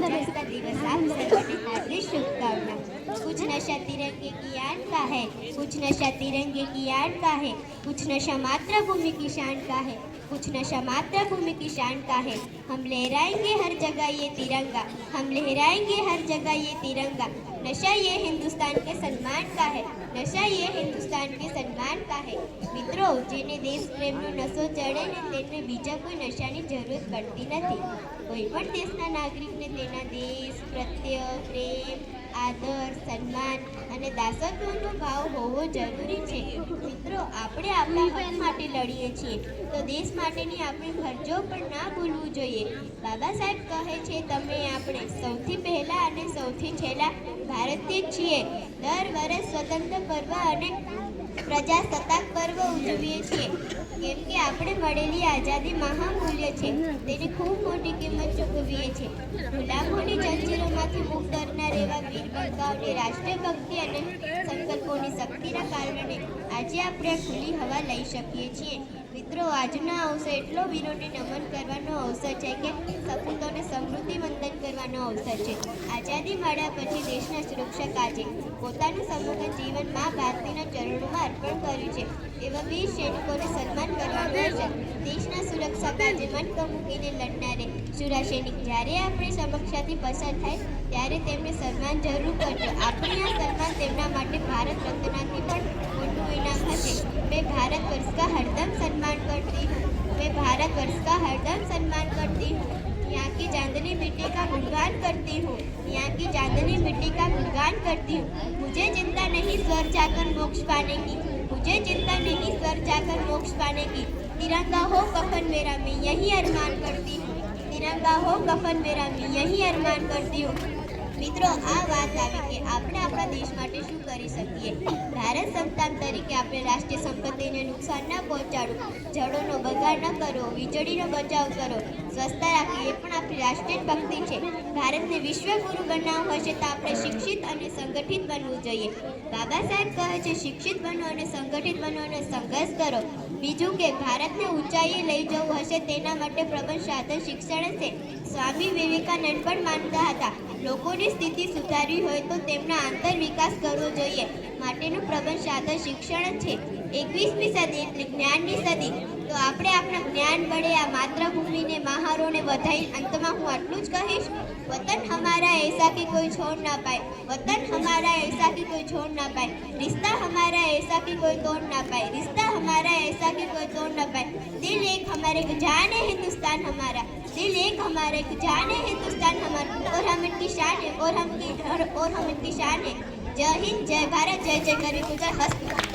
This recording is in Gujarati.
दिवस का दिवस आप सबको हार्दिक शुभकामना। कुछ नशा तिरंगे की आन का है, कुछ नशा तिरंगे की आन का है, कुछ नशा मातृभूमि की शान का है, कुछ नशा मातृभूमि की शान का है। हम लहराएंगे हर जगह ये तिरंगा, हम लहराएंगे हर जगह ये तिरंगा। नशा ये हिंदुस्तान के सम्मान का है, नशा ये हिंदुस्तान के सम्मान का है। મિત્રો, જેને દેશ પ્રેમનો નશો ચડે ને તેને બીજા કોઈ નશાની જરૂર પડતી નથી. કોઈ પણ દેશના નાગરિકને તેના દેશ પ્રત્યે પ્રેમ, આદર, સન્માન અને દાસત્વનો ભાવ હોવો જરૂરી છે. મિત્રો, આપણે આપણા હક માટે લડીએ છીએ તો દેશ માટેની આપણી ફરજો પણ ના ભૂલવું જોઈએ. બાબા સાહેબ કહે છે, તમે આપણે સૌથી પહેલા અને સૌથી છેલ્લા ભારતીય છીએ. દર વર્ષ સ્વતંત્ર પર્વ અને પ્રજાસત્તાક પર્વ ઉજવીએ છીએ કેમ કે આપણે મળેલી આઝાદી મહામૂલ્ય છે. તેની ખૂબ મોટી કિંમત ચૂકવીએ છીએ. ગુલામોની જંજીરોમાંથી મુક્ત કરનાર એવા વીર બંકાઓની રાષ્ટ્રભક્તિ અને સંકલ્પોની શક્તિના કારણે આજે આપણે ખુલ્લી હવા લઈ શકીએ છીએ. મિત્રો, આજનો અવસર એટલો વીરોને નમન કરવાનો અવસર છે કે સપૂતોને સમૃદ્ધિ વંદન કરવાનો અવસર છે. આઝાદી મળ્યા પછી દેશના સુરક્ષા કાજે પોતાનું સમગ્ર જીવન મા ભારતીના ચરણોમાં અર્પણ કર્યું છે એવા વીર સૈનિકોને સન્માન કરવાનો અવસર. દેશના સુરક્ષા કાજે મનકો મૂકીને લડનારે શુરા સૈનિક જ્યારે આપણી સમક્ષાથી પસાર થાય ત્યારે તેમને સન્માન જરૂર કરજો. આપણે આ સન્માન તેમના માટે ભારત રત્નથી પણ મોટું ઇનામ હશે. मैं भारत वर्ष का हरदम सम्मान करती हूँ, मैं भारत वर्ष का हरदम सम्मान करती हूँ. यहाँ की चांदनी मिट्टी का गुणगान करती हूँ, यहाँ की चांदनी मिट्टी का गुणगान करती हूँ. मुझे चिंता नहीं स्वर जाकर मोक्ष पाने की, मुझे चिंता नहीं स्वर जाकर मोक्ष पाने की. तिरंगा हो कफन मेरा मैं यही अरमान करती हूँ, तिरंगा हो कफन मेरा मैं यही अरमान करती हूँ. મિત્રો, આ વાત આવે કે આપણે આપણા દેશ માટે શું કરી શકીએ. ભારત સંતાન તરીકે આપણે રાષ્ટ્રીય સંપત્તિને નુકસાન ન પહોંચાડવું, જળોનો બગાડ ન કરવો, વીજળીનો બચાવ કરો, સ્વચ્છતા રાખવી એ પણ આપણી રાષ્ટ્રીય ભક્તિ છે. ભારતને વિશ્વગુરુ બનાવવું હશે તો આપણે શિક્ષિત અને સંગઠિત બનવું જોઈએ. બાબા સાહેબ કહે છે, શિક્ષિત બનો અને સંગઠિત બનો અને સંઘર્ષ કરો. બીજું કે ભારતને ઊંચાઈએ લઈ જવું હશે તેના માટે પ્રબળ સાધન શિક્ષણ છે. સ્વામી વિવેકાનંદ પણ માનતા હતા, લોકોની સ્થિતિ સુધારવી હોય તો તેમના આંતર વિકાસ કરવો જોઈએ. માટેનું પ્રબળ સાધન શિક્ષણ છે. 21મી સદી એટલે જ્ઞાનની સદી. તો આપણે આપણા જ્ઞાન વડે આ માતૃભૂમિને મહારોને વધાવી અંતમાં હું આટલું જ કહીશ, વતન હમારા ऐसा कि कोई छोड़ ना पाए, वतन हमारा ऐसा कि कोई छोड़ ना पाए, रिश्ता हमारा ऐसा कि कोई तोड़ ना पाए, रिश्ता हमारा ऐसा कि कोई तोड़ ना पाए. दिल एक हमारे जान है हिंदुस्तान हमारा, दिल एक हमारे जान है हिंदुस्तान हमारा, और हम इनकी शान है, और हम इनकी शान है. जय हिंद, जय भारत, जय जय कवि गुजर हस्त.